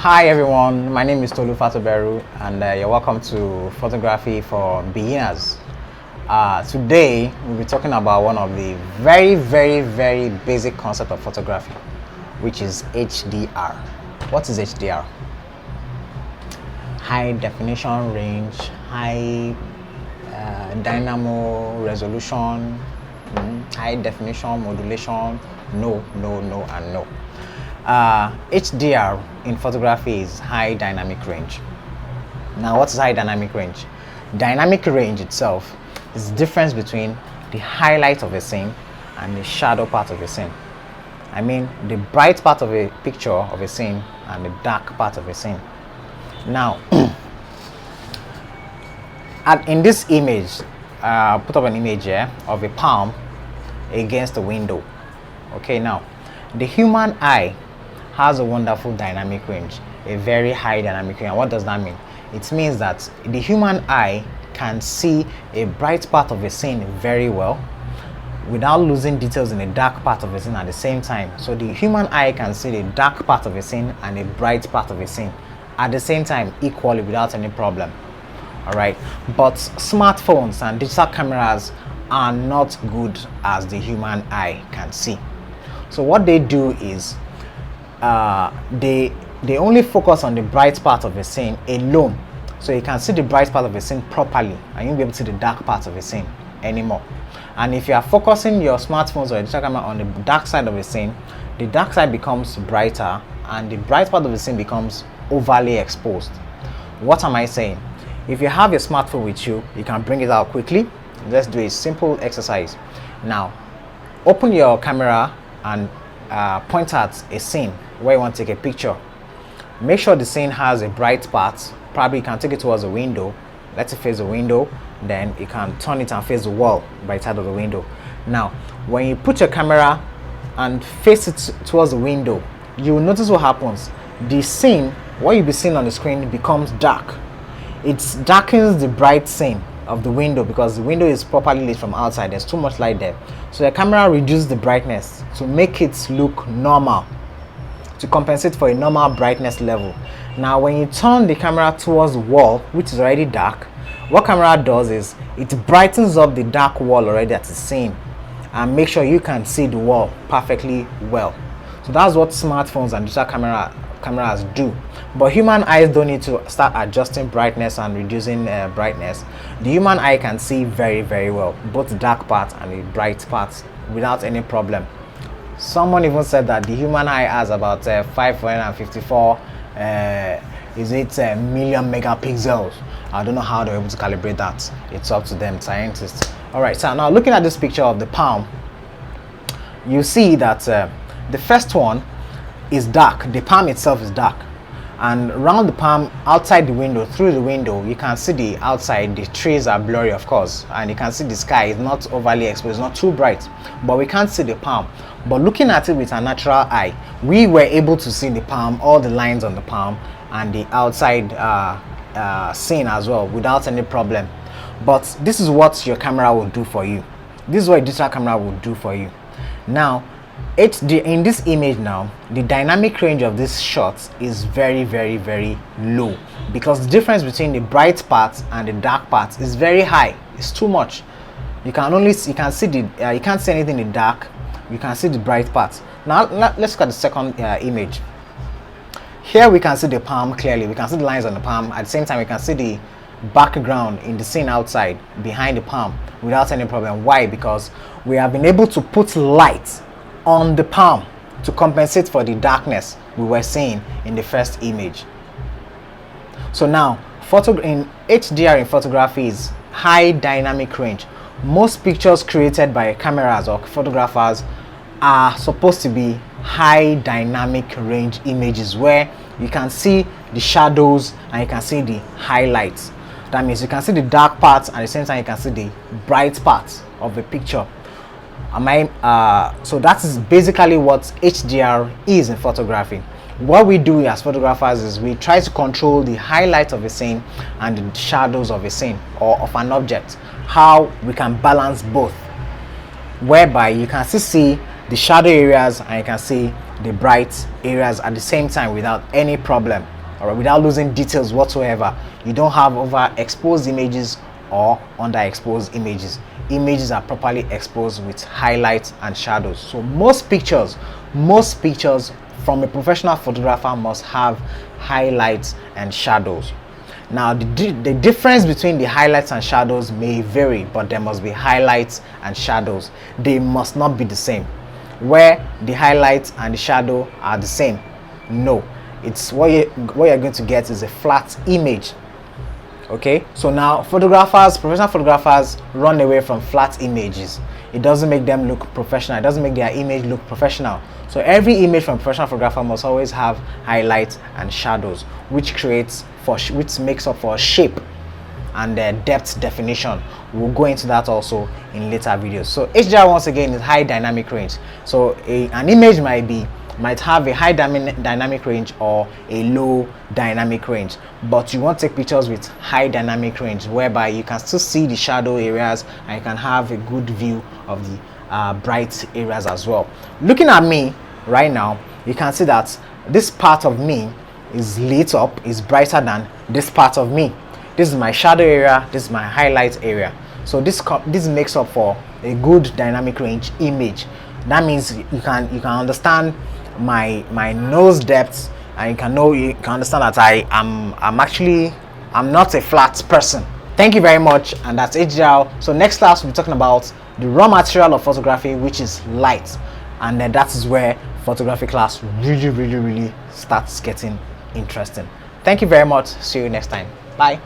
Hi everyone, my name is Tolu Fatoberu and you're welcome to Photography for Beginners. Today we'll be talking about one of the very basic concept of photography, which is HDR. What is HDR? High definition range, high dynamo resolution, high definition modulation, no and no. HDR in photography is high dynamic range. Now, what is high dynamic range? Dynamic range itself is the difference between the highlight of a scene and the shadow part of a scene. I mean, the bright part of a picture of a scene and the dark part of a scene. Now, in this image, put up an image here of a palm against a window. Okay, now the human eye has a wonderful dynamic range, a very high dynamic range. And what does that mean? It means that the human eye can see a bright part of a scene very well without losing details in the dark part of a scene at the same time. So the human eye can see the dark part of a scene and the bright part of a scene at the same time equally without any problem. All right, but smartphones and digital cameras are not good as the human eye can see. So what they do is they only focus on the bright part of a scene alone, so you can see the bright part of a scene properly and you won't be able to see the dark part of a scene anymore. And if you are focusing your smartphones or your digital camera on the dark side of a scene, the dark side becomes brighter and the bright part of the scene becomes overly exposed. What am I saying? If you have your smartphone with you, you can bring it out quickly. Let's do a simple exercise. Now, open your camera and point at a scene where you want to take a picture. Make sure the scene has a bright part. Probably you can take it towards a window. Let it face the window. Then you can turn it and face the wall by the side of the window. Now, when you put your camera and face it towards the window, you will notice what happens. The scene, what you'll be seeing on the screen, becomes dark. It darkens the bright scene of the window because the window is properly lit from outside. There's too much light there, so the camera reduces the brightness to make it look normal, to compensate for a normal brightness level. Now when you turn the camera towards the wall, which is already dark, what camera does is it brightens up the dark wall already that is seen and make sure you can see the wall perfectly well. So that's what smartphones and digital cameras do. But human eyes don't need to start adjusting brightness and reducing brightness. The human eye can see very well both the dark part and the bright parts without any problem. Someone even said that the human eye has about 554 million megapixels. I don't know how they're able to calibrate that. It's up to them, scientists. All right, so now looking at this picture of the palm, you see that the first one is dark. The palm itself is dark, and around the palm, outside the window, through the window, you can see the outside. The trees are blurry, of course, and you can see the sky is not overly exposed, it's not too bright, but we can't see the palm. But looking at it with a natural eye, we were able to see the palm, all the lines on the palm and the outside scene as well without any problem. But this is what your camera will do for you. This is what a digital camera will do for you. Now in this image now, the dynamic range of this shot is very low because the difference between the bright part and the dark part is very high. It's too much. You can't see anything in the dark. You can see the bright part. Now let's look at the second image. Here we can see the palm clearly. We can see the lines on the palm. At the same time, we can see the background in the scene outside behind the palm without any problem. Why? Because we have been able to put light on the palm to compensate for the darkness we were seeing in the first image. So now in HDR in photography is high dynamic range. Most pictures created by cameras or photographers are supposed to be high dynamic range images where you can see the shadows and you can see the highlights. That means you can see the dark parts and at the same time you can see the bright parts of the picture. So that is basically what HDR is in photography. What we do as photographers is we try to control the highlight of a scene and the shadows of a scene or of an object, how we can balance both, whereby you can still see the shadow areas and you can see the bright areas at the same time without any problem, all right, without losing details whatsoever. You don't have overexposed images or underexposed images. Images are properly exposed with highlights and shadows. So most pictures from a professional photographer must have highlights and shadows. Now the difference between the highlights and shadows may vary, but there must be highlights and shadows. They must not be the same. Where the highlights and the shadow are the same, no, it's what you're going to get is a flat image. Okay, so now professional photographers run away from flat images. It doesn't make them look professional. It doesn't make their image look professional. So every image from a professional photographer must always have highlights and shadows, which makes up for shape and depth definition. We'll go into that also in later videos. So HDR, once again, is high dynamic range. So an image might have a high dynamic range or a low dynamic range, but you want to take pictures with high dynamic range, whereby you can still see the shadow areas and you can have a good view of the bright areas as well. Looking at me right now, you can see that this part of me is lit up, is brighter than this part of me. This is my shadow area, this is my highlight area. So this makes up for a good dynamic range image. That means you can understand my nose depth, and you can understand that I'm not a flat person. Thank you very much, and that's HDR. So next class we'll be talking about the raw material of photography, which is light, and then that is where photography class really starts getting interesting. Thank you very much. See you next time. Bye.